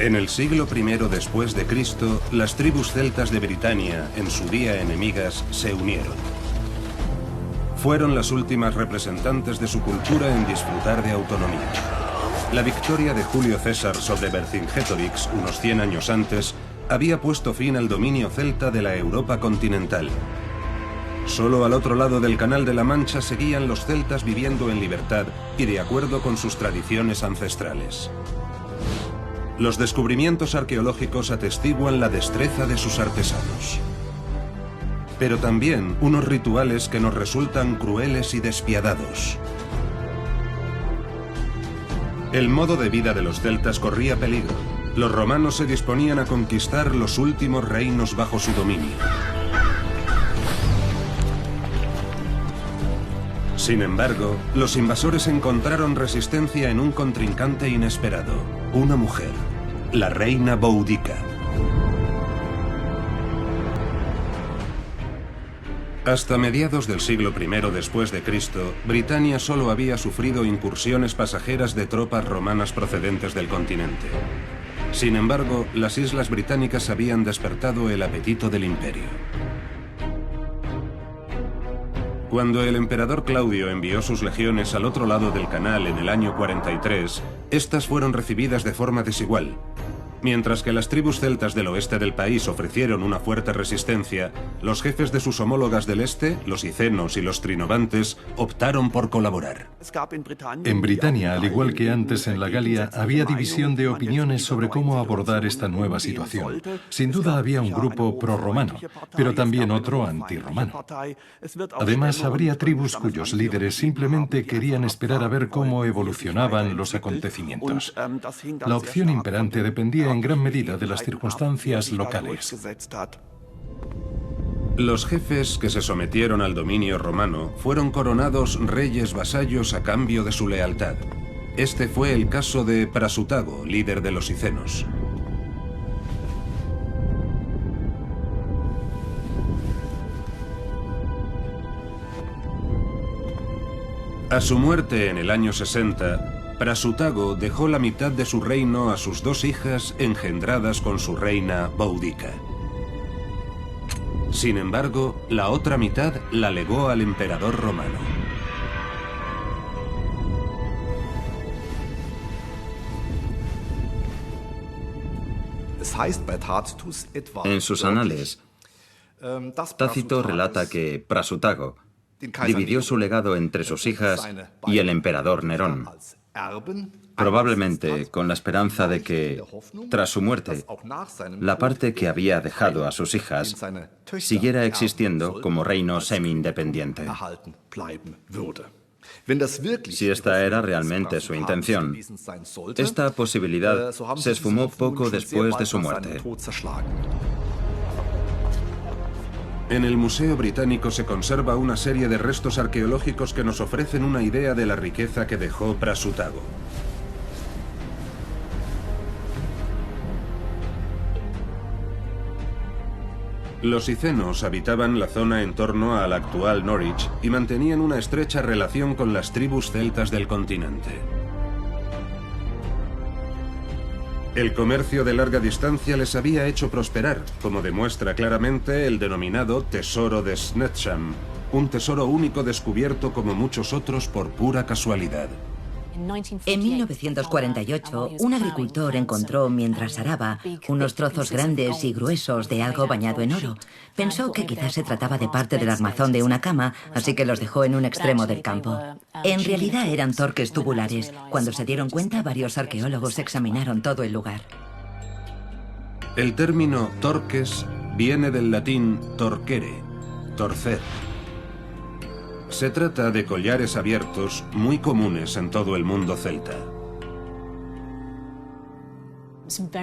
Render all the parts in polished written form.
En el siglo I después de Cristo, las tribus celtas de Britania, en su día enemigas, se unieron. Fueron las últimas representantes de su cultura en disfrutar de autonomía. La victoria de Julio César sobre Vercingétorix, unos 100 años antes, había puesto fin al dominio celta de la Europa continental. Solo al otro lado del Canal de la Mancha seguían los celtas viviendo en libertad y de acuerdo con sus tradiciones ancestrales. Los descubrimientos arqueológicos atestiguan la destreza de sus artesanos. Pero también unos rituales que nos resultan crueles y despiadados. El modo de vida de los celtas corría peligro. Los romanos se disponían a conquistar los últimos reinos bajo su dominio. Sin embargo, los invasores encontraron resistencia en un contrincante inesperado, una mujer, la reina Boudica. Hasta mediados del siglo I después de Cristo, Britania solo había sufrido incursiones pasajeras de tropas romanas procedentes del continente. Sin embargo, las islas británicas habían despertado el apetito del imperio. Cuando el emperador Claudio envió sus legiones al otro lado del canal en el año 43, estas fueron recibidas de forma desigual. Mientras que las tribus celtas del oeste del país ofrecieron una fuerte resistencia, los jefes de sus homólogas del este, los icenos y los trinovantes, optaron por colaborar. En Britania, al igual que antes en la Galia, había división de opiniones sobre cómo abordar esta nueva situación. Sin duda había un grupo prorromano, pero también otro antirromano. Además, habría tribus cuyos líderes simplemente querían esperar a ver cómo evolucionaban los acontecimientos. La opción imperante dependía en gran medida de las circunstancias locales. Los jefes que se sometieron al dominio romano fueron coronados reyes vasallos a cambio de su lealtad. Este fue el caso de Prasutago, líder de los icenos. A su muerte en el año 60, Prasutago dejó la mitad de su reino a sus dos hijas engendradas con su reina Boudica. Sin embargo, la otra mitad la legó al emperador romano. En sus anales, Tácito relata que Prasutago dividió su legado entre sus hijas y el emperador Nerón, probablemente con la esperanza de que, tras su muerte, la parte que había dejado a sus hijas siguiera existiendo como reino semi-independiente. Si esta era realmente su intención, esta posibilidad se esfumó poco después de su muerte. En el Museo Británico se conserva una serie de restos arqueológicos que nos ofrecen una idea de la riqueza que dejó Prasutago. Los icenos habitaban la zona en torno al actual Norwich y mantenían una estrecha relación con las tribus celtas del continente. El comercio de larga distancia les había hecho prosperar, como demuestra claramente el denominado Tesoro de Snetsham, un tesoro único descubierto como muchos otros por pura casualidad. En 1948, un agricultor encontró, mientras araba, unos trozos grandes y gruesos de algo bañado en oro. Pensó que quizás se trataba de parte del armazón de una cama, así que los dejó en un extremo del campo. En realidad eran torques tubulares. Cuando se dieron cuenta, varios arqueólogos examinaron todo el lugar. El término torques viene del latín torquere, torcer. Se trata de collares abiertos muy comunes en todo el mundo celta.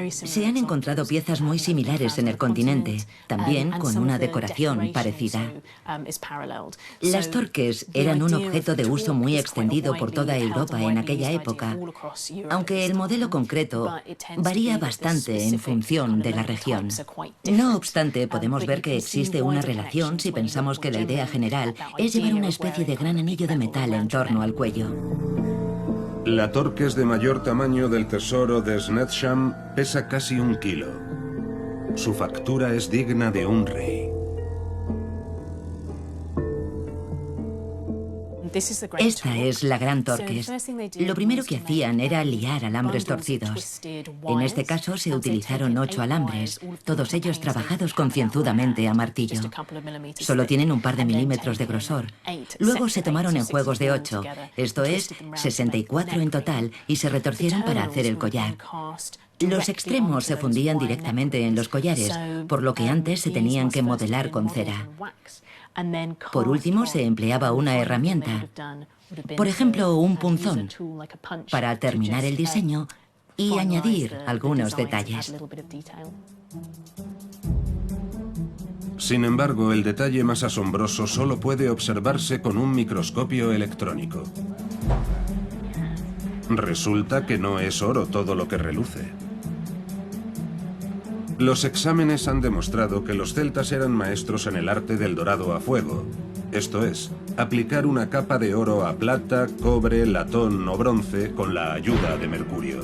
Se han encontrado piezas muy similares en el continente, también con una decoración parecida. Las torques eran un objeto de uso muy extendido por toda Europa en aquella época, aunque el modelo concreto varía bastante en función de la región. No obstante, podemos ver que existe una relación si pensamos que la idea general es llevar una especie de gran anillo de metal en torno al cuello. La Torques de mayor tamaño del tesoro de Snetsham pesa casi 1 kilo. Su factura es digna de un rey. Esta es la Gran Torques. Lo primero que hacían era liar alambres torcidos. En este caso se utilizaron 8 alambres, todos ellos trabajados concienzudamente a martillo. Solo tienen un par de milímetros de grosor. Luego se tomaron en juegos de 8, esto es, 64 en total, y se retorcieron para hacer el collar. Los extremos se fundían directamente en los collares, por lo que antes se tenían que modelar con cera. Por último, se empleaba una herramienta, por ejemplo, un punzón, para terminar el diseño y añadir algunos detalles. Sin embargo, el detalle más asombroso solo puede observarse con un microscopio electrónico. Resulta que no es oro todo lo que reluce. Los exámenes han demostrado que los celtas eran maestros en el arte del dorado a fuego, esto es, aplicar una capa de oro a plata, cobre, latón o bronce con la ayuda de mercurio.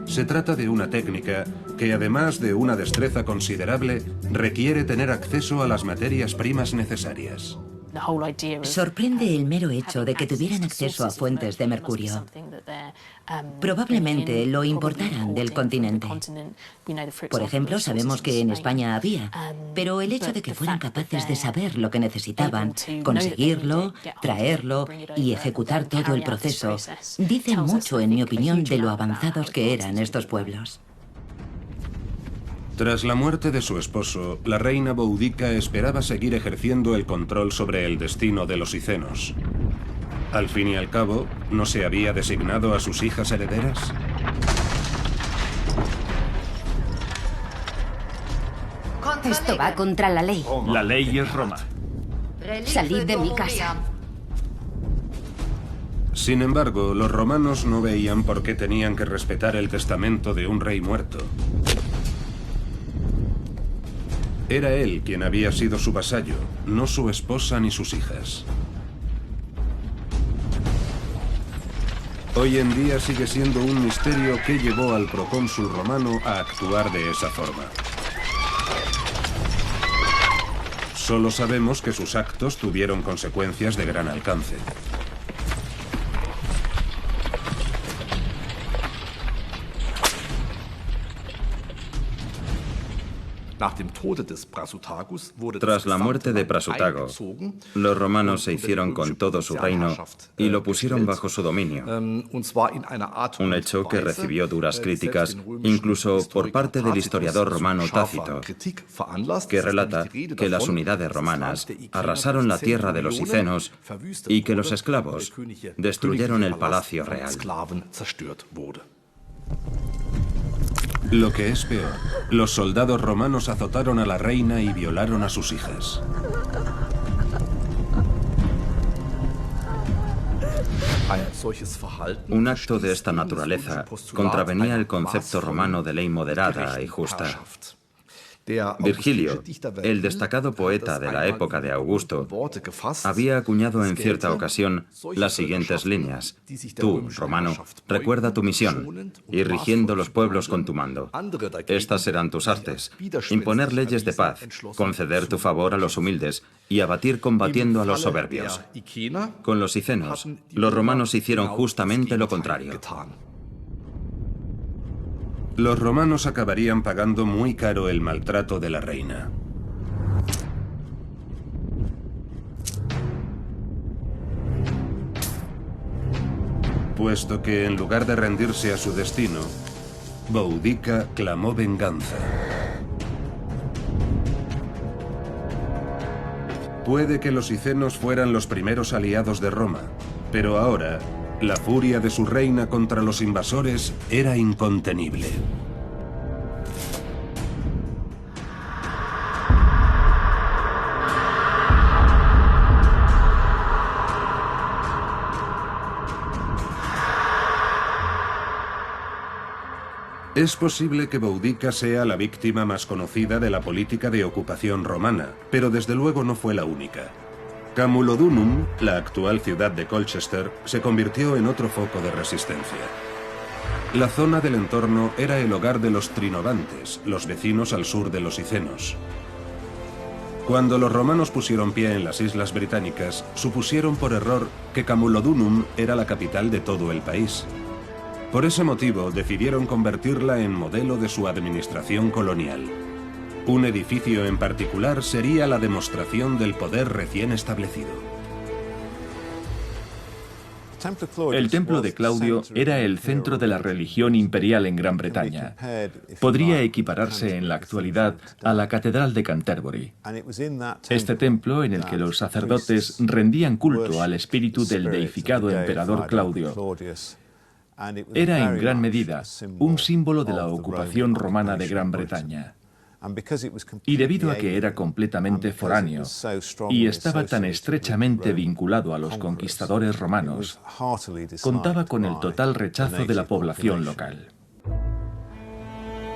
Se trata de una técnica que, además de una destreza considerable, requiere tener acceso a las materias primas necesarias. Sorprende el mero hecho de que tuvieran acceso a fuentes de mercurio. Probablemente lo importaran del continente. Por ejemplo, sabemos que en España había, pero el hecho de que fueran capaces de saber lo que necesitaban, conseguirlo, traerlo y ejecutar todo el proceso, dice mucho, en mi opinión, de lo avanzados que eran estos pueblos. Tras la muerte de su esposo, la reina Boudica esperaba seguir ejerciendo el control sobre el destino de los icenos. Al fin y al cabo, ¿no se había designado a sus hijas herederas? Esto va contra la ley. La ley es Roma. Salid de mi casa. Sin embargo, los romanos no veían por qué tenían que respetar el testamento de un rey muerto. Era él quien había sido su vasallo, no su esposa ni sus hijas. Hoy en día sigue siendo un misterio qué llevó al procónsul romano a actuar de esa forma. Solo sabemos que sus actos tuvieron consecuencias de gran alcance. Tras la muerte de Prasutago, los romanos se hicieron con todo su reino y lo pusieron bajo su dominio. Un hecho que recibió duras críticas, incluso por parte del historiador romano Tácito, que relata que las unidades romanas arrasaron la tierra de los icenos y que los esclavos destruyeron el palacio real. Lo que es peor, los soldados romanos azotaron a la reina y violaron a sus hijas. Un acto de esta naturaleza contravenía el concepto romano de ley moderada y justa. Virgilio, el destacado poeta de la época de Augusto, había acuñado en cierta ocasión las siguientes líneas. Tú, romano, recuerda tu misión, ir rigiendo los pueblos con tu mando. Estas serán tus artes: imponer leyes de paz, conceder tu favor a los humildes y abatir combatiendo a los soberbios. Con los icenos, los romanos hicieron justamente lo contrario. Los romanos acabarían pagando muy caro el maltrato de la reina. Puesto que, en lugar de rendirse a su destino, Boudica clamó venganza. Puede que los icenos fueran los primeros aliados de Roma, pero ahora la furia de su reina contra los invasores era incontenible. Es posible que Boudica sea la víctima más conocida de la política de ocupación romana, pero desde luego no fue la única. Camulodunum, la actual ciudad de Colchester, se convirtió en otro foco de resistencia. La zona del entorno era el hogar de los Trinovantes, los vecinos al sur de los Icenos. Cuando los romanos pusieron pie en las islas británicas, supusieron por error que Camulodunum era la capital de todo el país. Por ese motivo, decidieron convertirla en modelo de su administración colonial. Un edificio en particular sería la demostración del poder recién establecido. El templo de Claudio era el centro de la religión imperial en Gran Bretaña. Podría equipararse en la actualidad a la Catedral de Canterbury. Este templo, en el que los sacerdotes rendían culto al espíritu del deificado emperador Claudio, era en gran medida un símbolo de la ocupación romana de Gran Bretaña. Y debido a que era completamente foráneo y estaba tan estrechamente vinculado a los conquistadores romanos, contaba con el total rechazo de la población local.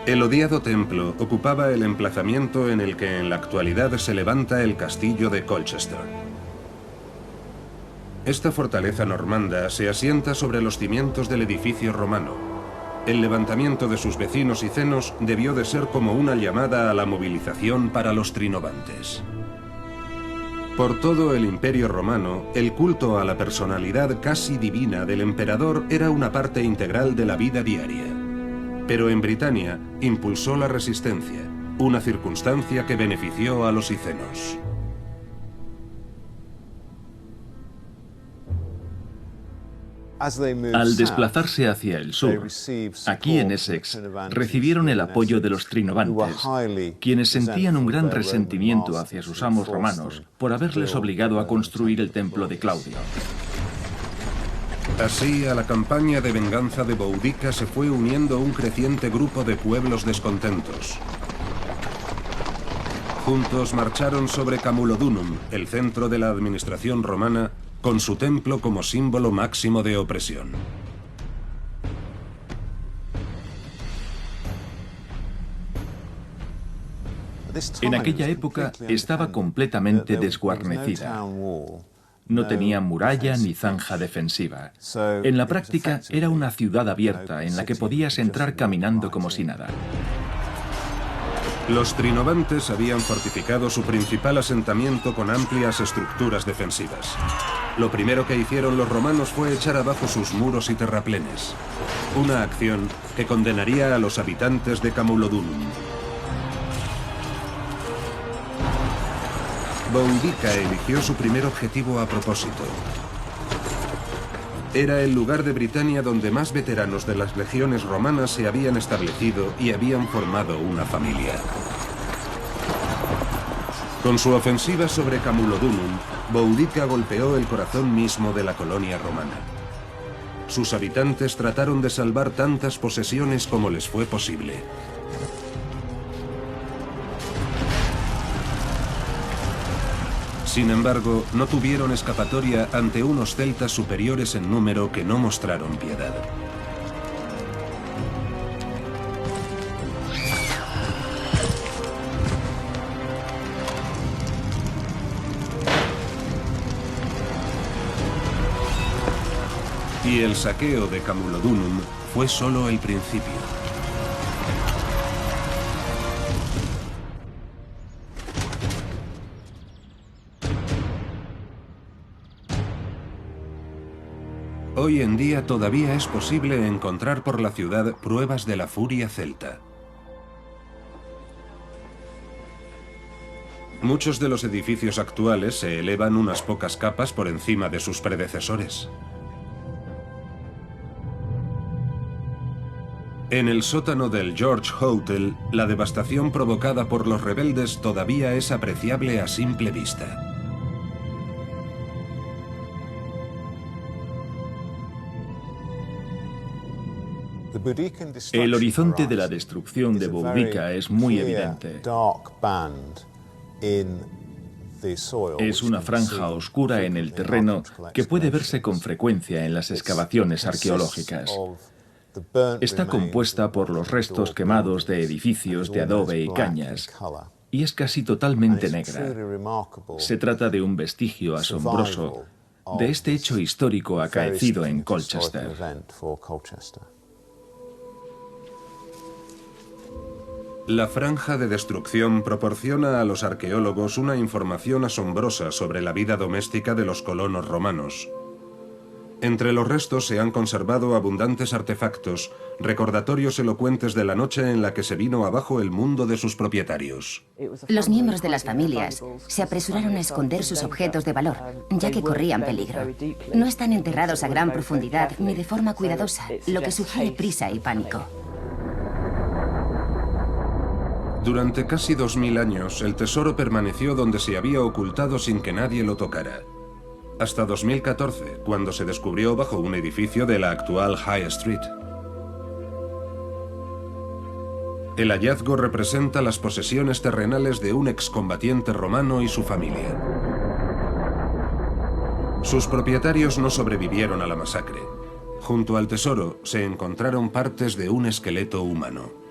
El odiado templo ocupaba el emplazamiento en el que en la actualidad se levanta el castillo de Colchester. Esta fortaleza normanda se asienta sobre los cimientos del edificio romano. El levantamiento de sus vecinos icenos debió de ser como una llamada a la movilización para los trinovantes. Por todo el Imperio Romano, el culto a la personalidad casi divina del emperador era una parte integral de la vida diaria. Pero en Britania impulsó la resistencia, una circunstancia que benefició a los icenos. Al desplazarse hacia el sur, aquí en Essex, recibieron el apoyo de los trinovantes, quienes sentían un gran resentimiento hacia sus amos romanos por haberles obligado a construir el templo de Claudio. Así, a la campaña de venganza de Boudica se fue uniendo un creciente grupo de pueblos descontentos. Juntos marcharon sobre Camulodunum, el centro de la administración romana, con su templo como símbolo máximo de opresión. En aquella época estaba completamente desguarnecida. No tenía muralla ni zanja defensiva. En la práctica era una ciudad abierta en la que podías entrar caminando como si nada. Los trinovantes habían fortificado su principal asentamiento con amplias estructuras defensivas. Lo primero que hicieron los romanos fue echar abajo sus muros y terraplenes, una acción que condenaría a los habitantes de Camulodunum. Boudica eligió su primer objetivo a propósito. Era el lugar de Britania donde más veteranos de las legiones romanas se habían establecido y habían formado una familia. Con su ofensiva sobre Camulodunum, Boudica golpeó el corazón mismo de la colonia romana. Sus habitantes trataron de salvar tantas posesiones como les fue posible. Sin embargo, no tuvieron escapatoria ante unos celtas superiores en número que no mostraron piedad. Y el saqueo de Camulodunum fue solo el principio. Hoy en día todavía es posible encontrar por la ciudad pruebas de la furia celta. Muchos de los edificios actuales se elevan unas pocas capas por encima de sus predecesores. En el sótano del George Hotel, la devastación provocada por los rebeldes todavía es apreciable a simple vista. El horizonte de la destrucción de Boudica es muy evidente. Es una franja oscura en el terreno que puede verse con frecuencia en las excavaciones arqueológicas. Está compuesta por los restos quemados de edificios de adobe y cañas, y es casi totalmente negra. Se trata de un vestigio asombroso de este hecho histórico acaecido en Colchester. La franja de destrucción proporciona a los arqueólogos una información asombrosa sobre la vida doméstica de los colonos romanos. Entre los restos se han conservado abundantes artefactos, recordatorios elocuentes de la noche en la que se vino abajo el mundo de sus propietarios. Los miembros de las familias se apresuraron a esconder sus objetos de valor, ya que corrían peligro. No están enterrados a gran profundidad ni de forma cuidadosa, lo que sugiere prisa y pánico. Durante casi 2000 años, el tesoro permaneció donde se había ocultado sin que nadie lo tocara. Hasta 2014, cuando se descubrió bajo un edificio de la actual High Street. El hallazgo representa las posesiones terrenales de un excombatiente romano y su familia. Sus propietarios no sobrevivieron a la masacre. Junto al tesoro se encontraron partes de un esqueleto humano.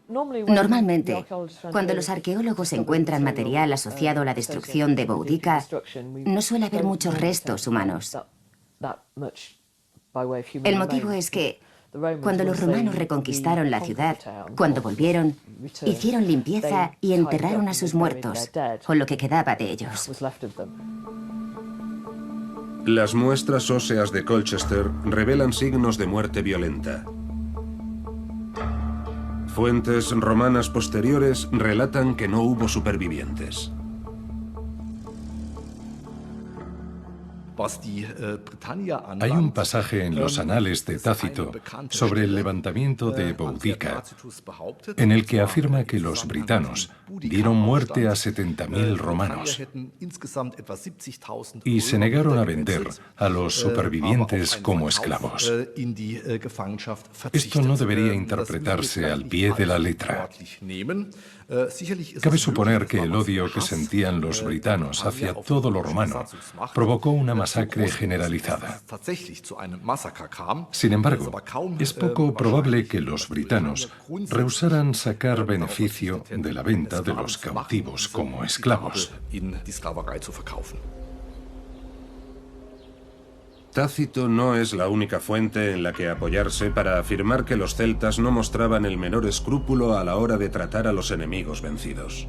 Normalmente, cuando los arqueólogos encuentran material asociado a la destrucción de Boudica, no suele haber muchos restos humanos. El motivo es que, cuando los romanos reconquistaron la ciudad, cuando volvieron, hicieron limpieza y enterraron a sus muertos, o lo que quedaba de ellos. Las muestras óseas de Colchester revelan signos de muerte violenta. Fuentes romanas posteriores relatan que no hubo supervivientes. Hay un pasaje en los Anales de Tácito sobre el levantamiento de Boudica, en el que afirma que los britanos dieron muerte a 70.000 romanos y se negaron a vender a los supervivientes como esclavos. Esto no debería interpretarse al pie de la letra. Cabe suponer que el odio que sentían los britanos hacia todo lo romano provocó una masacre generalizada. Sin embargo, es poco probable que los britanos rehusaran sacar beneficio de la venta de los cautivos como esclavos. Tácito no es la única fuente en la que apoyarse para afirmar que los celtas no mostraban el menor escrúpulo a la hora de tratar a los enemigos vencidos.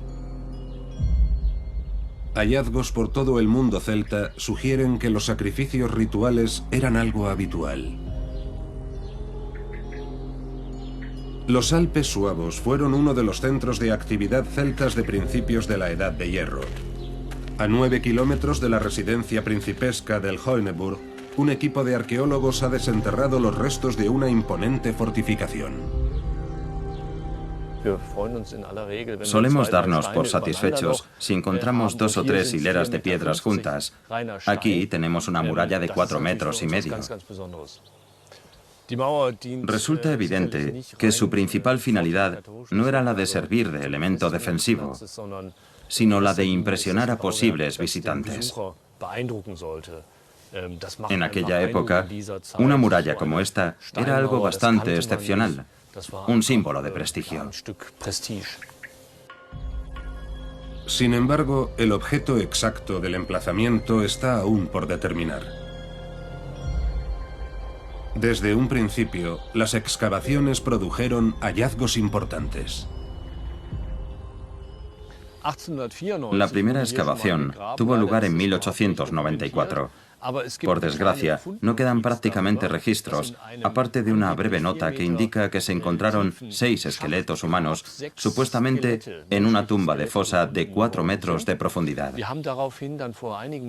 Hallazgos por todo el mundo celta sugieren que los sacrificios rituales eran algo habitual. Los Alpes suevos fueron uno de los centros de actividad celtas de principios de la Edad de Hierro. A 9 kilómetros de la residencia principesca del Hoeneburg, un equipo de arqueólogos ha desenterrado los restos de una imponente fortificación. Solemos darnos por satisfechos si encontramos 2 o 3 hileras de piedras juntas. Aquí tenemos una muralla de 4,5 metros. Resulta evidente que su principal finalidad no era la de servir de elemento defensivo, sino la de impresionar a posibles visitantes. En aquella época, una muralla como esta era algo bastante excepcional, un símbolo de prestigio. Sin embargo, el objeto exacto del emplazamiento está aún por determinar. Desde un principio, las excavaciones produjeron hallazgos importantes. La primera excavación tuvo lugar en 1894. Por desgracia, no quedan prácticamente registros, aparte de una breve nota que indica que se encontraron 6 esqueletos humanos, supuestamente en una tumba de fosa de 4 metros de profundidad.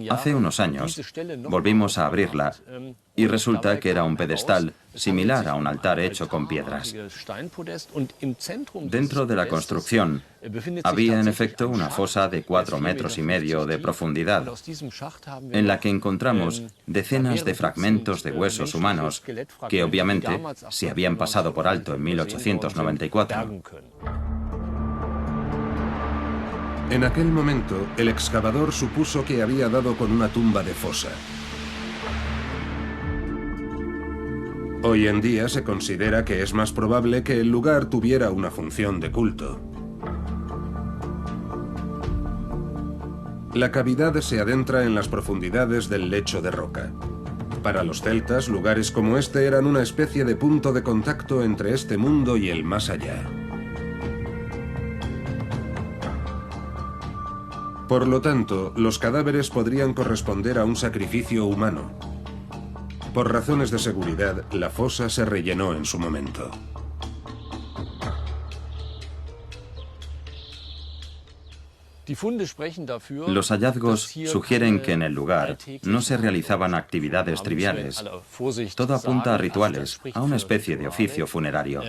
Hace unos años, volvimos a abrirla y resulta que era un pedestal similar a un altar hecho con piedras. Dentro de la construcción había en efecto una fosa de 4,5 metros de profundidad, en la que encontramos decenas de fragmentos de huesos humanos que obviamente se habían pasado por alto en 1894. En aquel momento, el excavador supuso que había dado con una tumba de fosa. Hoy en día se considera que es más probable que el lugar tuviera una función de culto. La cavidad se adentra en las profundidades del lecho de roca. Para los celtas, lugares como este eran una especie de punto de contacto entre este mundo y el más allá. Por lo tanto, los cadáveres podrían corresponder a un sacrificio humano. Por razones de seguridad, la fosa se rellenó en su momento. Los hallazgos sugieren que en el lugar no se realizaban actividades triviales. Todo apunta a rituales, a una especie de oficio funerario.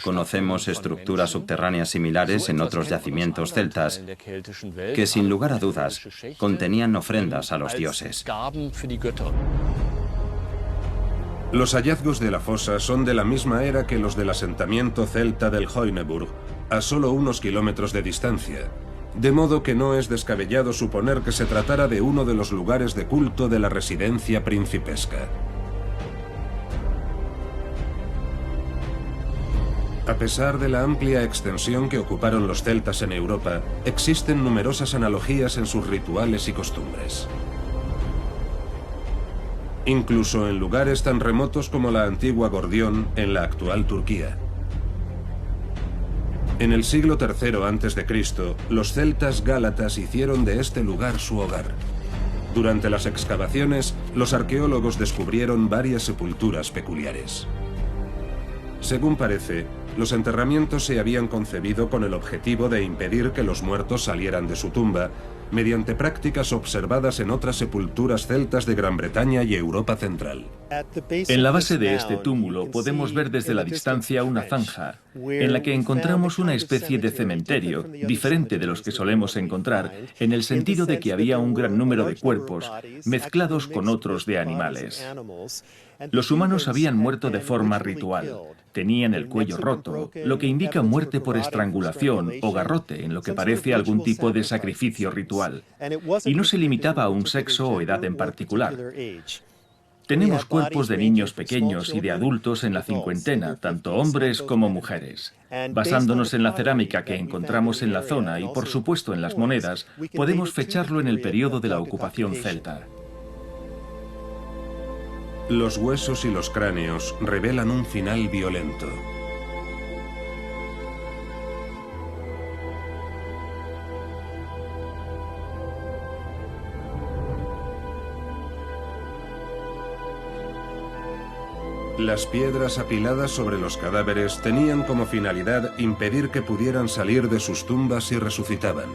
Conocemos estructuras subterráneas similares en otros yacimientos celtas que, sin lugar a dudas, contenían ofrendas a los dioses. Los hallazgos de la fosa son de la misma era que los del asentamiento celta del Hoyneburg, a solo unos kilómetros de distancia, de modo que no es descabellado suponer que se tratara de uno de los lugares de culto de la residencia principesca. A pesar de la amplia extensión que ocuparon los celtas en Europa, existen numerosas analogías en sus rituales y costumbres. Incluso en lugares tan remotos como la antigua Gordión, en la actual Turquía. En el siglo III a.C., los celtas gálatas hicieron de este lugar su hogar. Durante las excavaciones, los arqueólogos descubrieron varias sepulturas peculiares. Según parece, los enterramientos se habían concebido con el objetivo de impedir que los muertos salieran de su tumba, mediante prácticas observadas en otras sepulturas celtas de Gran Bretaña y Europa Central. En la base de este túmulo podemos ver desde la distancia una zanja, en la que encontramos una especie de cementerio, diferente de los que solemos encontrar, en el sentido de que había un gran número de cuerpos, mezclados con otros de animales. Los humanos habían muerto de forma ritual. Tenían el cuello roto, lo que indica muerte por estrangulación o garrote, en lo que parece algún tipo de sacrificio ritual. Y no se limitaba a un sexo o edad en particular. Tenemos cuerpos de niños pequeños y de adultos en la cincuentena, tanto hombres como mujeres. Basándonos en la cerámica que encontramos en la zona y, por supuesto, en las monedas, podemos fecharlo en el periodo de la ocupación celta. Los huesos y los cráneos revelan un final violento. Las piedras apiladas sobre los cadáveres tenían como finalidad impedir que pudieran salir de sus tumbas si resucitaban.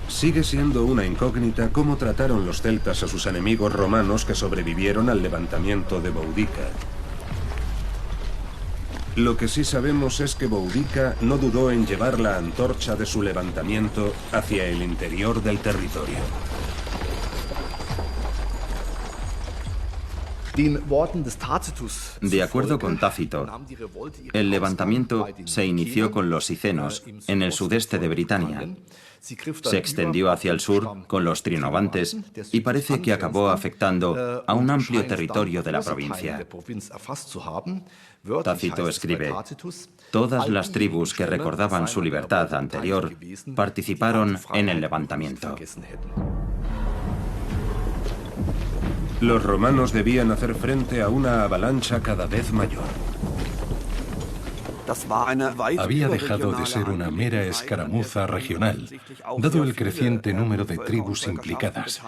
Sigue siendo una incógnita cómo trataron los celtas a sus enemigos romanos que sobrevivieron al levantamiento de Boudica. Lo que sí sabemos es que Boudica no dudó en llevar la antorcha de su levantamiento hacia el interior del territorio. De acuerdo con Tácito, el levantamiento se inició con los sicenos en el sudeste de Britania. Se extendió hacia el sur con los trinovantes y parece que acabó afectando a un amplio territorio de la provincia. Tácito escribe: todas las tribus que recordaban su libertad anterior participaron en el levantamiento. Los romanos debían hacer frente a una avalancha cada vez mayor. Había dejado de ser una mera escaramuza regional, dado el creciente número de tribus implicadas.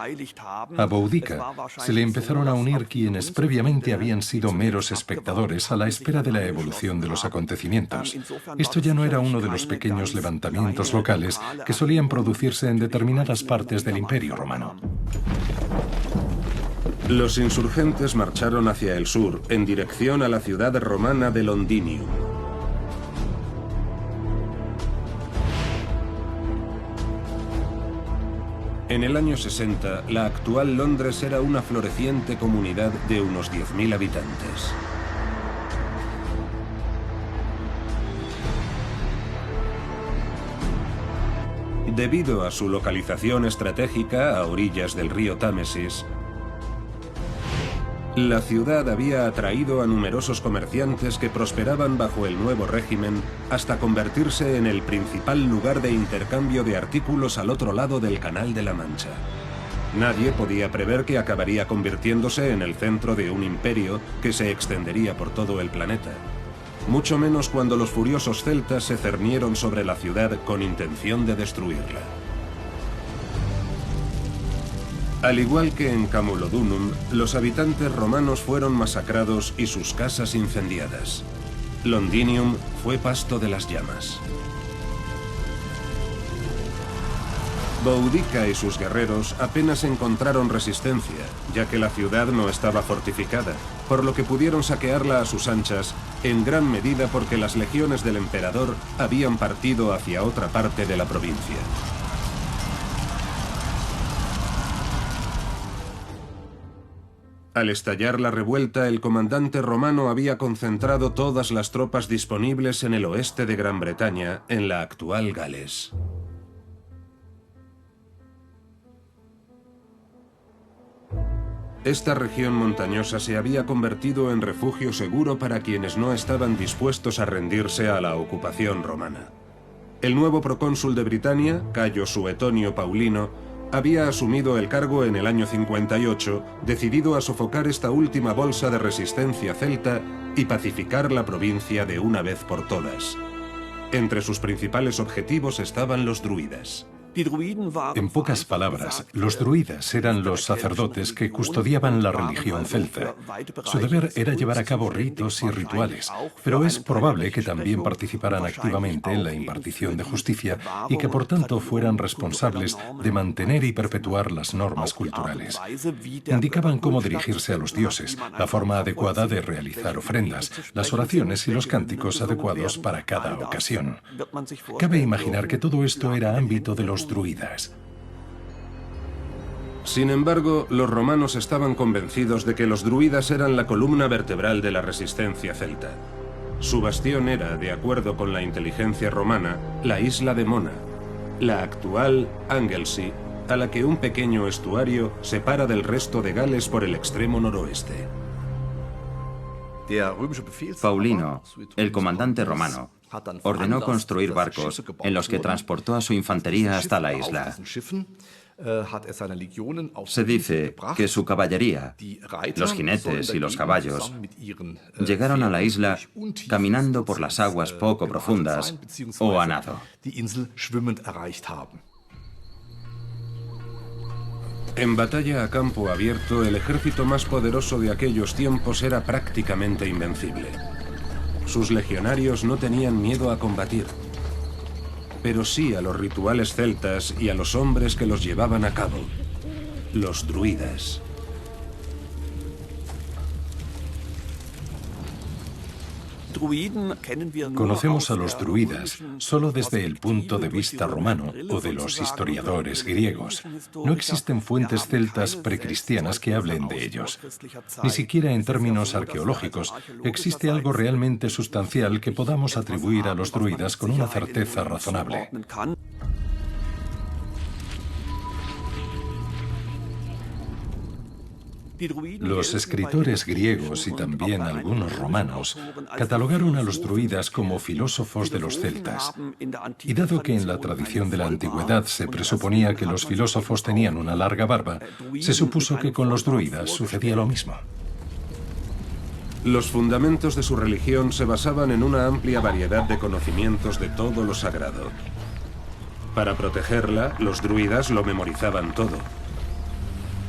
A Boudica se le empezaron a unir quienes previamente habían sido meros espectadores a la espera de la evolución de los acontecimientos. Esto ya no era uno de los pequeños levantamientos locales que solían producirse en determinadas partes del Imperio Romano. Los insurgentes marcharon hacia el sur, en dirección a la ciudad romana de Londinium. En el año 60, la actual Londres era una floreciente comunidad de unos 10.000 habitantes. Debido a su localización estratégica a orillas del río Támesis, la ciudad había atraído a numerosos comerciantes que prosperaban bajo el nuevo régimen hasta convertirse en el principal lugar de intercambio de artículos al otro lado del Canal de la Mancha. Nadie podía prever que acabaría convirtiéndose en el centro de un imperio que se extendería por todo el planeta. Mucho menos cuando los furiosos celtas se cernieron sobre la ciudad con intención de destruirla. Al igual que en Camulodunum, los habitantes romanos fueron masacrados y sus casas incendiadas. Londinium fue pasto de las llamas. Boudica y sus guerreros apenas encontraron resistencia, ya que la ciudad no estaba fortificada, por lo que pudieron saquearla a sus anchas, en gran medida porque las legiones del emperador habían partido hacia otra parte de la provincia. Al estallar la revuelta, el comandante romano había concentrado todas las tropas disponibles en el oeste de Gran Bretaña, en la actual Gales. Esta región montañosa se había convertido en refugio seguro para quienes no estaban dispuestos a rendirse a la ocupación romana. El nuevo procónsul de Britania, Cayo Suetonio Paulino, había asumido el cargo en el año 58, decidido a sofocar esta última bolsa de resistencia celta y pacificar la provincia de una vez por todas. Entre sus principales objetivos estaban los druidas. En pocas palabras, los druidas eran los sacerdotes que custodiaban la religión celta. Su deber era llevar a cabo ritos y rituales, pero es probable que también participaran activamente en la impartición de justicia y que por tanto fueran responsables de mantener y perpetuar las normas culturales. Indicaban cómo dirigirse a los dioses, la forma adecuada de realizar ofrendas, las oraciones y los cánticos adecuados para cada ocasión. Cabe imaginar que todo esto era ámbito de los druidas. Sin embargo, los romanos estaban convencidos de que los druidas eran la columna vertebral de la resistencia celta. Su bastión era, de acuerdo con la inteligencia romana, la isla de Mona, la actual Anglesey, a la que un pequeño estuario separa del resto de Gales por el extremo noroeste. Paulino, el comandante romano, ordenó construir barcos en los que transportó a su infantería hasta la isla. Se dice que su caballería, los jinetes y los caballos, llegaron a la isla caminando por las aguas poco profundas o a nado. En batalla a campo abierto, el ejército más poderoso de aquellos tiempos era prácticamente invencible. Sus legionarios no tenían miedo a combatir, pero sí a los rituales celtas y a los hombres que los llevaban a cabo, los druidas. Conocemos a los druidas solo desde el punto de vista romano o de los historiadores griegos. No existen fuentes celtas precristianas que hablen de ellos. Ni siquiera en términos arqueológicos existe algo realmente sustancial que podamos atribuir a los druidas con una certeza razonable. Los escritores griegos y también algunos romanos catalogaron a los druidas como filósofos de los celtas. Y dado que en la tradición de la antigüedad se presuponía que los filósofos tenían una larga barba, se supuso que con los druidas sucedía lo mismo. Los fundamentos de su religión se basaban en una amplia variedad de conocimientos de todo lo sagrado. Para protegerla, los druidas lo memorizaban todo.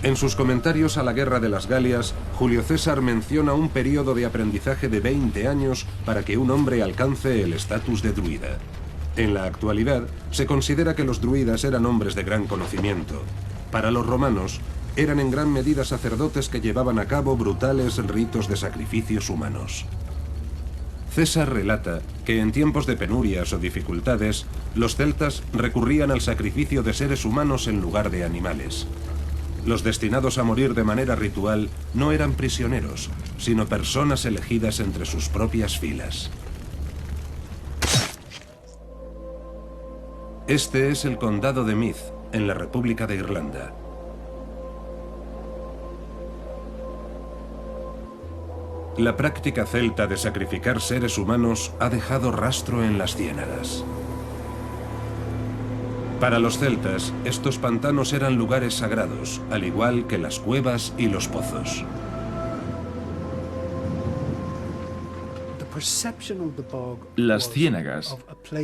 En sus comentarios a la Guerra de las Galias, Julio César menciona un periodo de aprendizaje de 20 años para que un hombre alcance el estatus de druida. En la actualidad, se considera que los druidas eran hombres de gran conocimiento. Para los romanos, eran en gran medida sacerdotes que llevaban a cabo brutales ritos de sacrificios humanos. César relata que en tiempos de penurias o dificultades, los celtas recurrían al sacrificio de seres humanos en lugar de animales. Los destinados a morir de manera ritual no eran prisioneros, sino personas elegidas entre sus propias filas. Este es el condado de Meath, en la República de Irlanda. La práctica celta de sacrificar seres humanos ha dejado rastro en las ciénagas. Para los celtas, estos pantanos eran lugares sagrados, al igual que las cuevas y los pozos. Las ciénagas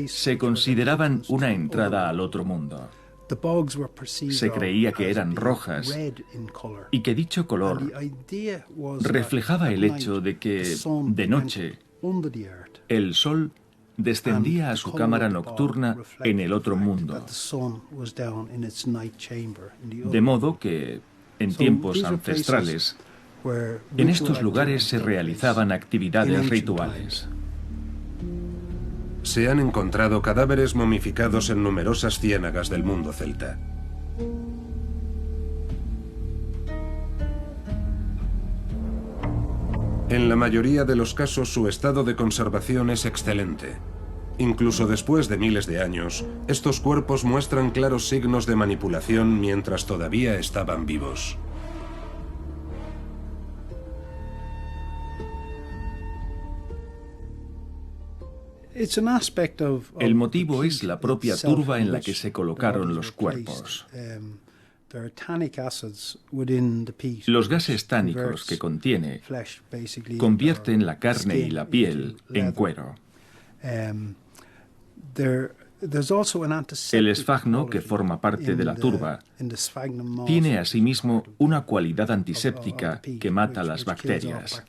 se consideraban una entrada al otro mundo. Se creía que eran rojas y que dicho color reflejaba el hecho de que, de noche, el sol descendía a su cámara nocturna en el otro mundo. De modo que, en tiempos ancestrales, en estos lugares se realizaban actividades rituales. Se han encontrado cadáveres momificados en numerosas ciénagas del mundo celta. En la mayoría de los casos su estado de conservación es excelente. Incluso después de miles de años, estos cuerpos muestran claros signos de manipulación mientras todavía estaban vivos. El motivo es la propia turba en la que se colocaron los cuerpos. Los gases tánicos que contiene convierten la carne y la piel en cuero. El esfagno, que forma parte de la turba, tiene asimismo una cualidad antiséptica que mata las bacterias.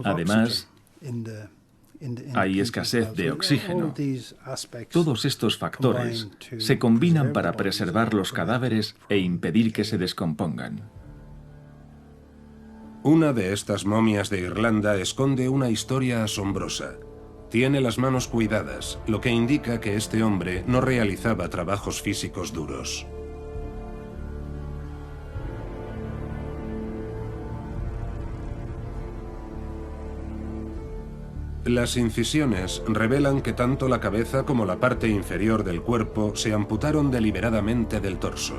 Además, hay escasez de oxígeno. Todos estos factores se combinan para preservar los cadáveres e impedir que se descompongan. Una de estas momias de Irlanda esconde una historia asombrosa. Tiene las manos cuidadas, lo que indica que este hombre no realizaba trabajos físicos duros. Las incisiones revelan que tanto la cabeza como la parte inferior del cuerpo se amputaron deliberadamente del torso.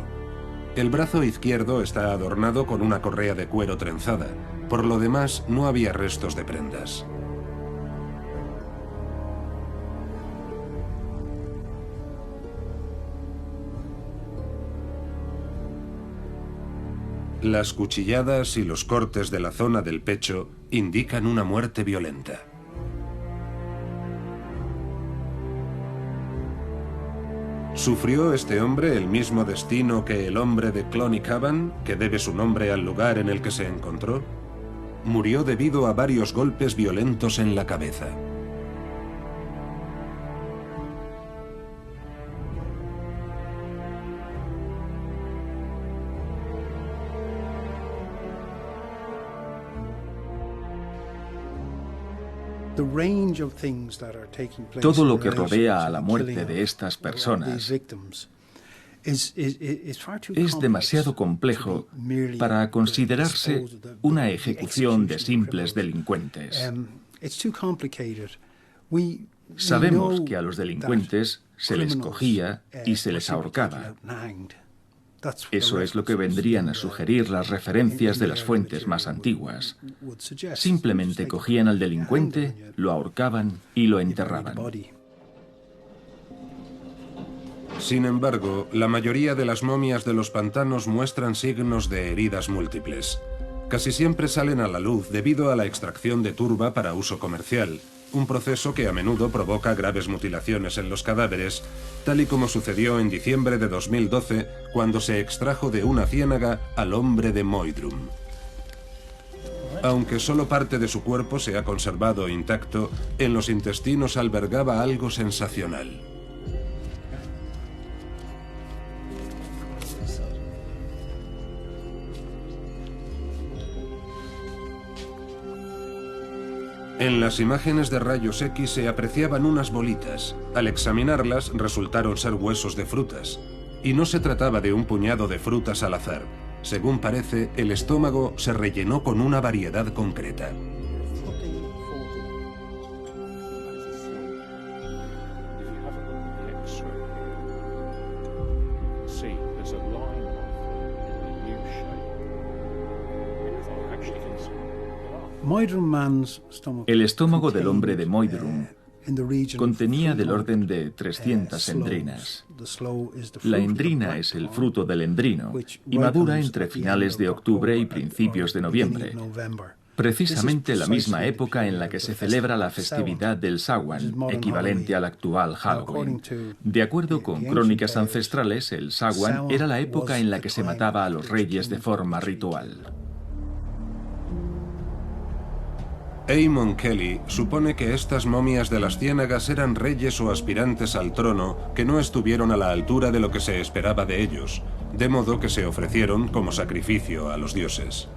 El brazo izquierdo está adornado con una correa de cuero trenzada. Por lo demás, no había restos de prendas. Las cuchilladas y los cortes de la zona del pecho indican una muerte violenta. ¿Sufrió este hombre el mismo destino que el hombre de Clonycavan, que debe su nombre al lugar en el que se encontró? Murió debido a varios golpes violentos en la cabeza. Todo lo que rodea a la muerte de estas personas es demasiado complejo para considerarse una ejecución de simples delincuentes. Sabemos que a los delincuentes se les cogía y se les ahorcaba. Eso es lo que vendrían a sugerir las referencias de las fuentes más antiguas. Simplemente cogían al delincuente, lo ahorcaban y lo enterraban. Sin embargo, la mayoría de las momias de los pantanos muestran signos de heridas múltiples. Casi siempre salen a la luz debido a la extracción de turba para uso comercial, un proceso que a menudo provoca graves mutilaciones en los cadáveres, tal y como sucedió en diciembre de 2012, cuando se extrajo de una ciénaga al hombre de Moydrum. Aunque solo parte de su cuerpo se ha conservado intacto, en los intestinos albergaba algo sensacional. En las imágenes de rayos X se apreciaban unas bolitas. Al examinarlas, resultaron ser huesos de frutas. Y no se trataba de un puñado de frutas al azar. Según parece, el estómago se rellenó con una variedad concreta. El estómago del hombre de Moidrum contenía del orden de 300 endrinas. La endrina es el fruto del endrino y madura entre finales de octubre y principios de noviembre, precisamente la misma época en la que se celebra la festividad del Samhain, equivalente al actual Halloween. De acuerdo con crónicas ancestrales, el Samhain era la época en la que se mataba a los reyes de forma ritual. Eamon Kelly supone que estas momias de las ciénagas eran reyes o aspirantes al trono que no estuvieron a la altura de lo que se esperaba de ellos, de modo que se ofrecieron como sacrificio a los dioses.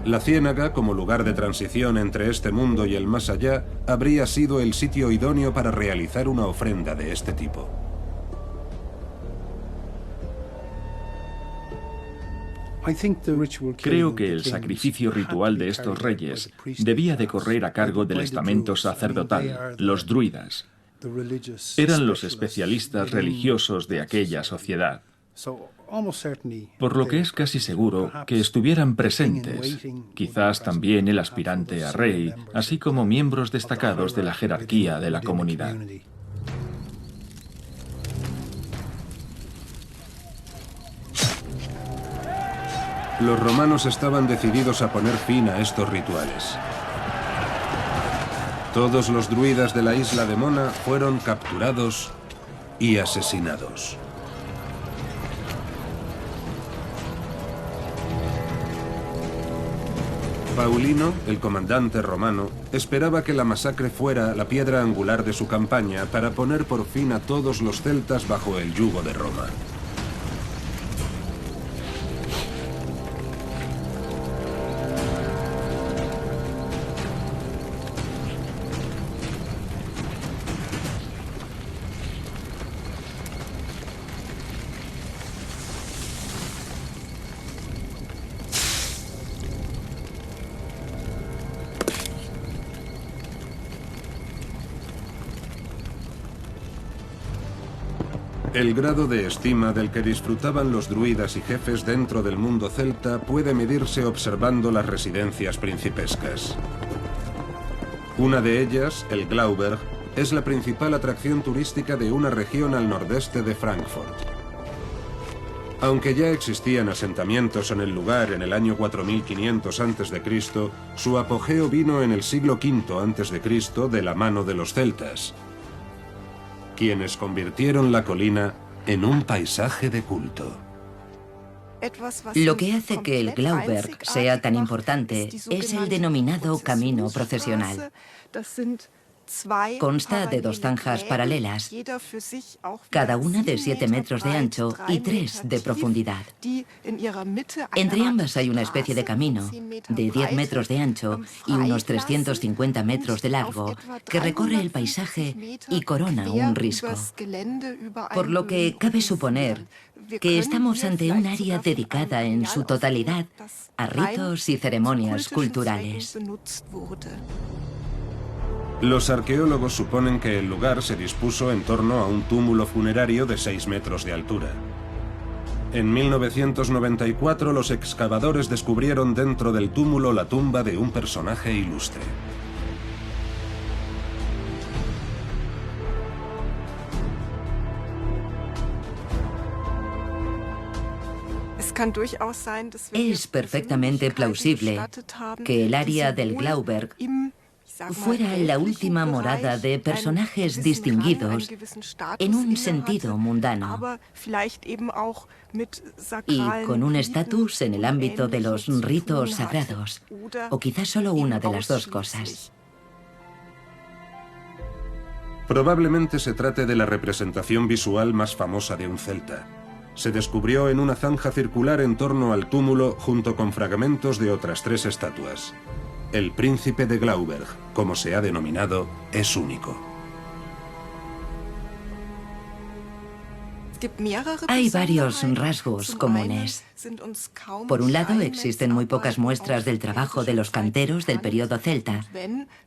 La ciénaga, como lugar de transición entre este mundo y el más allá, habría sido el sitio idóneo para realizar una ofrenda de este tipo. Creo que el sacrificio ritual de estos reyes debía de correr a cargo del estamento sacerdotal, los druidas. Eran los especialistas religiosos de aquella sociedad. Por lo que es casi seguro que estuvieran presentes, quizás también el aspirante a rey, así como miembros destacados de la jerarquía de la comunidad. Los romanos estaban decididos a poner fin a estos rituales. Todos los druidas de la isla de Mona fueron capturados y asesinados. Paulino, el comandante romano, esperaba que la masacre fuera la piedra angular de su campaña para poner por fin a todos los celtas bajo el yugo de Roma. El grado de estima del que disfrutaban los druidas y jefes dentro del mundo celta puede medirse observando las residencias principescas. Una de ellas, el Glauberg, es la principal atracción turística de una región al nordeste de Frankfurt. Aunque ya existían asentamientos en el lugar en el año 4500 a.C., su apogeo vino en el siglo V a.C. de la mano de los celtas, quienes convirtieron la colina en un paisaje de culto. Lo que hace que el Glauberg sea tan importante es el denominado camino procesional. Consta de dos zanjas paralelas, cada una de 7 metros de ancho y 3 de profundidad. Entre ambas hay una especie de camino de 10 metros de ancho y unos 350 metros de largo que recorre el paisaje y corona un risco. Por lo que cabe suponer que estamos ante un área dedicada en su totalidad a ritos y ceremonias culturales. Los arqueólogos suponen que el lugar se dispuso en torno a un túmulo funerario de 6 metros de altura. En 1994 los excavadores descubrieron dentro del túmulo la tumba de un personaje ilustre. Es perfectamente plausible que el área del Glauberg fuera la última morada de personajes distinguidos en un sentido mundano y con un estatus en el ámbito de los ritos sagrados, o quizás solo una de las dos cosas. Probablemente se trate de la representación visual más famosa de un celta. Se descubrió en una zanja circular en torno al túmulo junto con fragmentos de otras 3 estatuas. El príncipe de Glauberg, como se ha denominado, es único. Hay varios rasgos comunes. Por un lado, existen muy pocas muestras del trabajo de los canteros del periodo celta,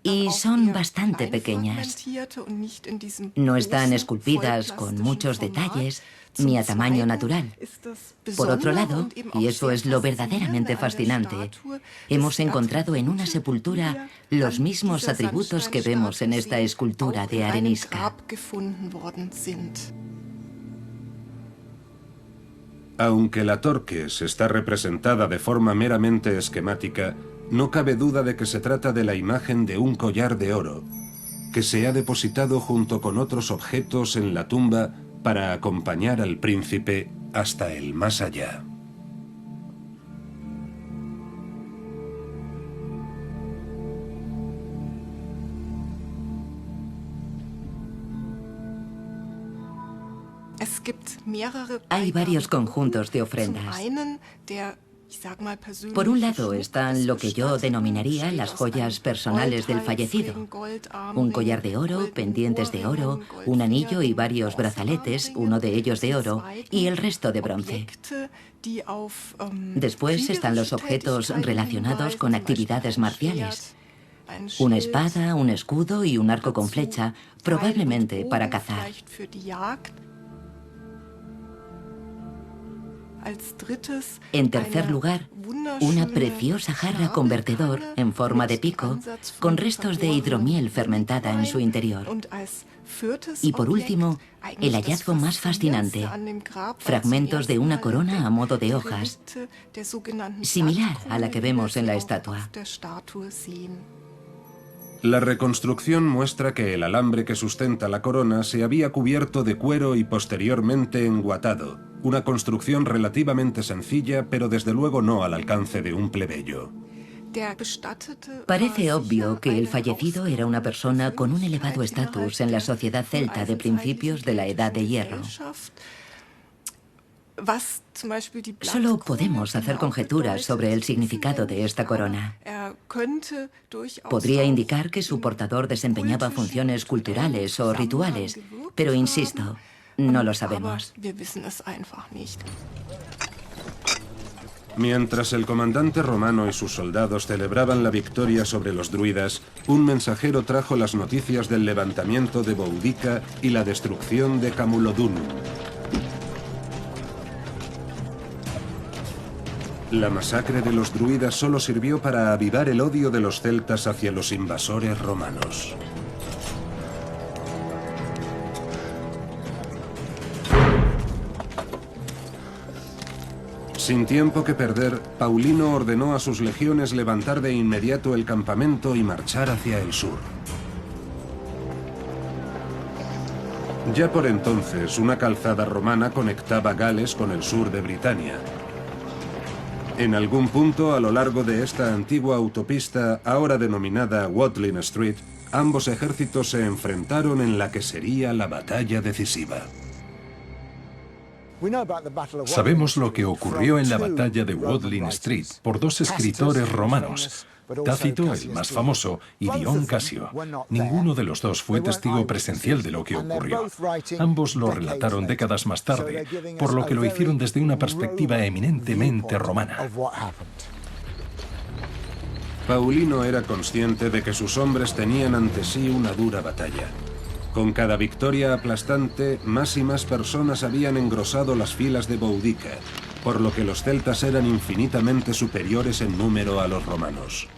y son bastante pequeñas. No están esculpidas con muchos detalles, ni a tamaño natural. Por otro lado, y eso es lo verdaderamente fascinante, hemos encontrado en una sepultura los mismos atributos que vemos en esta escultura de arenisca. Aunque la Torques está representada de forma meramente esquemática, no cabe duda de que se trata de la imagen de un collar de oro, que se ha depositado junto con otros objetos en la tumba para acompañar al príncipe hasta el más allá. Hay varios conjuntos de ofrendas. Por un lado están lo que yo denominaría las joyas personales del fallecido. Un collar de oro, pendientes de oro, un anillo y varios brazaletes, uno de ellos de oro, y el resto de bronce. Después están los objetos relacionados con actividades marciales. Una espada, un escudo y un arco con flecha, probablemente para cazar. En tercer lugar, una preciosa jarra con vertedor en forma de pico, con restos de hidromiel fermentada en su interior. Y por último, el hallazgo más fascinante, fragmentos de una corona a modo de hojas, similar a la que vemos en la estatua. La reconstrucción muestra que el alambre que sustenta la corona se había cubierto de cuero y posteriormente enguatado, una construcción relativamente sencilla, pero desde luego no al alcance de un plebeyo. Parece obvio que el fallecido era una persona con un elevado estatus en la sociedad celta de principios de la Edad de Hierro. Solo podemos hacer conjeturas sobre el significado de esta corona. Podría indicar que su portador desempeñaba funciones culturales o rituales, pero insisto, no lo sabemos. Mientras el comandante romano y sus soldados celebraban la victoria sobre los druidas, un mensajero trajo las noticias del levantamiento de Boudica y la destrucción de Camulodunum. La masacre de los druidas solo sirvió para avivar el odio de los celtas hacia los invasores romanos. Sin tiempo que perder, Paulino ordenó a sus legiones levantar de inmediato el campamento y marchar hacia el sur. Ya por entonces, una calzada romana conectaba Gales con el sur de Britania. En algún punto a lo largo de esta antigua autopista, ahora denominada Watling Street, ambos ejércitos se enfrentaron en la que sería la batalla decisiva. Sabemos lo que ocurrió en la batalla de Watling Street por dos escritores romanos, Tácito, el más famoso, y Dion Casio. Ninguno de los dos fue testigo presencial de lo que ocurrió. Ambos lo relataron décadas más tarde, por lo que lo hicieron desde una perspectiva eminentemente romana. Paulino era consciente de que sus hombres tenían ante sí una dura batalla. Con cada victoria aplastante, más y más personas habían engrosado las filas de Boudica, por lo que los celtas eran infinitamente superiores en número a los romanos.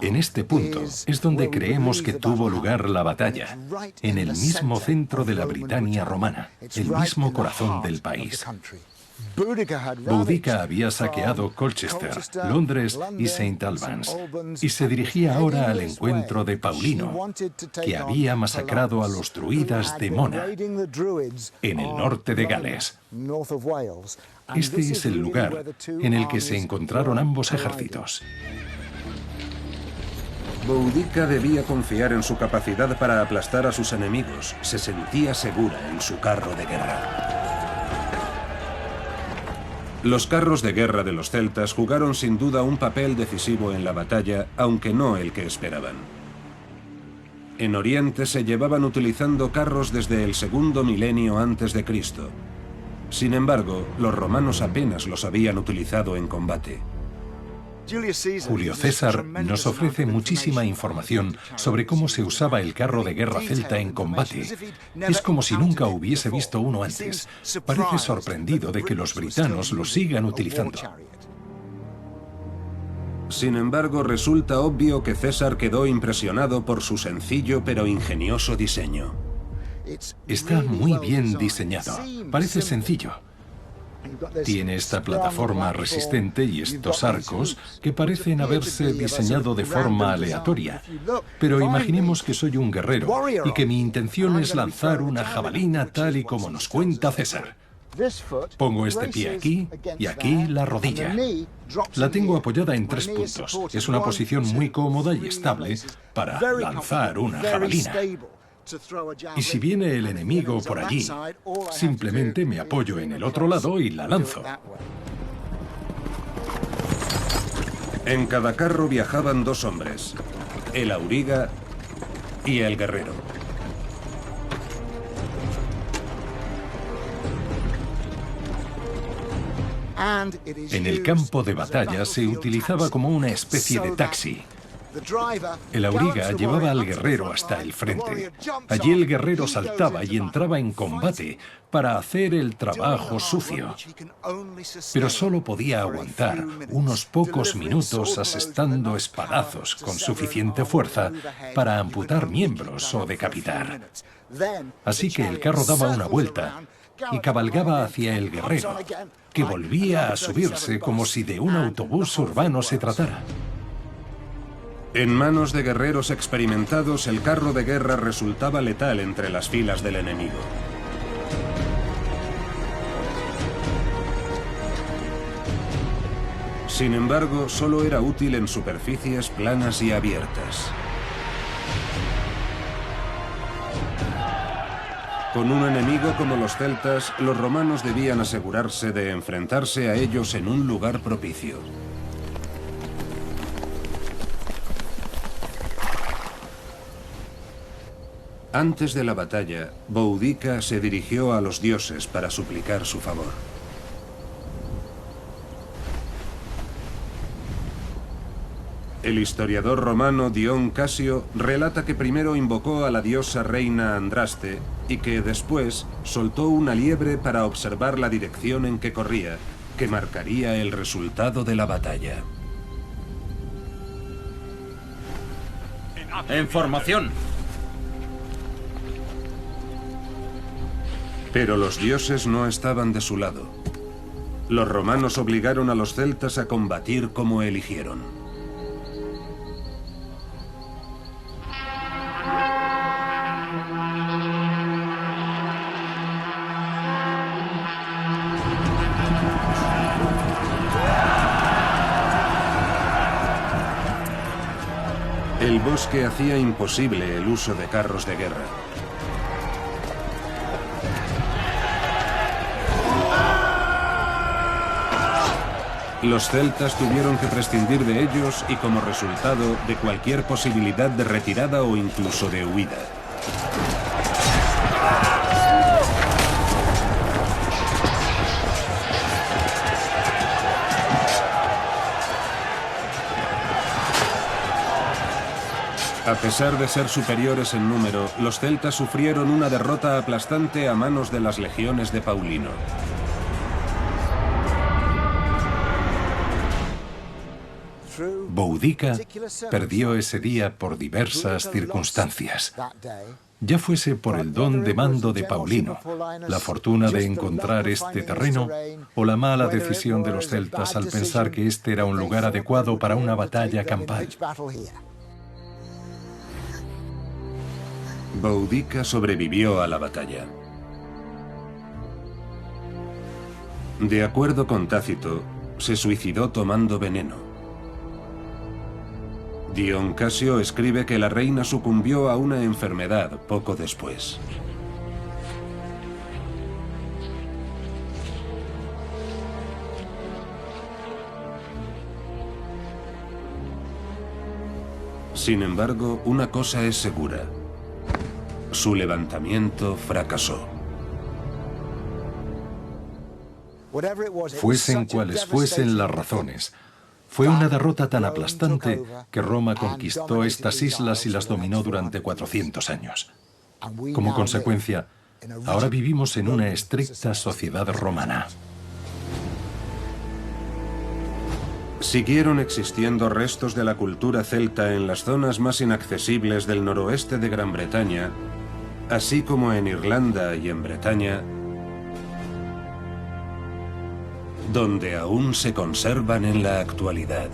En este punto es donde creemos que tuvo lugar la batalla, en el mismo centro de la Britania romana, el mismo corazón del país. Boudica había saqueado Colchester, Londres y St. Albans, y se dirigía ahora al encuentro de Paulino, que había masacrado a los druidas de Mona, en el norte de Gales. Este es el lugar en el que se encontraron ambos ejércitos. Boudica debía confiar en su capacidad para aplastar a sus enemigos. Se sentía segura en su carro de guerra. Los carros de guerra de los celtas jugaron sin duda un papel decisivo en la batalla, aunque no el que esperaban. En Oriente se llevaban utilizando carros desde el segundo milenio antes de Cristo. Sin embargo, los romanos apenas los habían utilizado en combate. Julio César nos ofrece muchísima información sobre cómo se usaba el carro de guerra celta en combate. Es como si nunca hubiese visto uno antes. Parece sorprendido de que los britanos lo sigan utilizando. Sin embargo, resulta obvio que César quedó impresionado por su sencillo pero ingenioso diseño. Está muy bien diseñado. Parece sencillo. Tiene esta plataforma resistente y estos arcos que parecen haberse diseñado de forma aleatoria. Pero imaginemos que soy un guerrero y que mi intención es lanzar una jabalina tal y como nos cuenta César. Pongo este pie aquí y aquí la rodilla. La tengo apoyada en 3 puntos. Es una posición muy cómoda y estable para lanzar una jabalina. Y si viene el enemigo por allí, simplemente me apoyo en el otro lado y la lanzo. En cada carro viajaban 2 hombres, el auriga y el guerrero. En el campo de batalla se utilizaba como una especie de taxi. El auriga llevaba al guerrero hasta el frente. Allí el guerrero saltaba y entraba en combate para hacer el trabajo sucio. Pero solo podía aguantar unos pocos minutos asestando espadazos con suficiente fuerza para amputar miembros o decapitar. Así que el carro daba una vuelta y cabalgaba hacia el guerrero, que volvía a subirse como si de un autobús urbano se tratara. En manos de guerreros experimentados, el carro de guerra resultaba letal entre las filas del enemigo. Sin embargo, solo era útil en superficies planas y abiertas. Con un enemigo como los celtas, los romanos debían asegurarse de enfrentarse a ellos en un lugar propicio. Antes de la batalla, Boudica se dirigió a los dioses para suplicar su favor. El historiador romano Dion Casio relata que primero invocó a la diosa reina Andraste y que después soltó una liebre para observar la dirección en que corría, que marcaría el resultado de la batalla. ¡En formación! Pero los dioses no estaban de su lado. Los romanos obligaron a los celtas a combatir como eligieron. El bosque hacía imposible el uso de carros de guerra. Los celtas tuvieron que prescindir de ellos y como resultado de cualquier posibilidad de retirada o incluso de huida. A pesar de ser superiores en número, los celtas sufrieron una derrota aplastante a manos de las legiones de Paulino. Boudica perdió ese día por diversas circunstancias. Ya fuese por el don de mando de Paulino, la fortuna de encontrar este terreno, o la mala decisión de los celtas al pensar que este era un lugar adecuado para una batalla campal. Boudica sobrevivió a la batalla. De acuerdo con Tácito, se suicidó tomando veneno. Dion Casio escribe que la reina sucumbió a una enfermedad poco después. Sin embargo, una cosa es segura. su levantamiento fracasó. Fuesen cuales fuesen las razones, fue una derrota tan aplastante que Roma conquistó estas islas y las dominó durante 400 años. Como consecuencia, ahora vivimos en una estricta sociedad romana. Siguieron existiendo restos de la cultura celta en las zonas más inaccesibles del noroeste de Gran Bretaña, así como en Irlanda y en Bretaña, donde aún se conservan en la actualidad.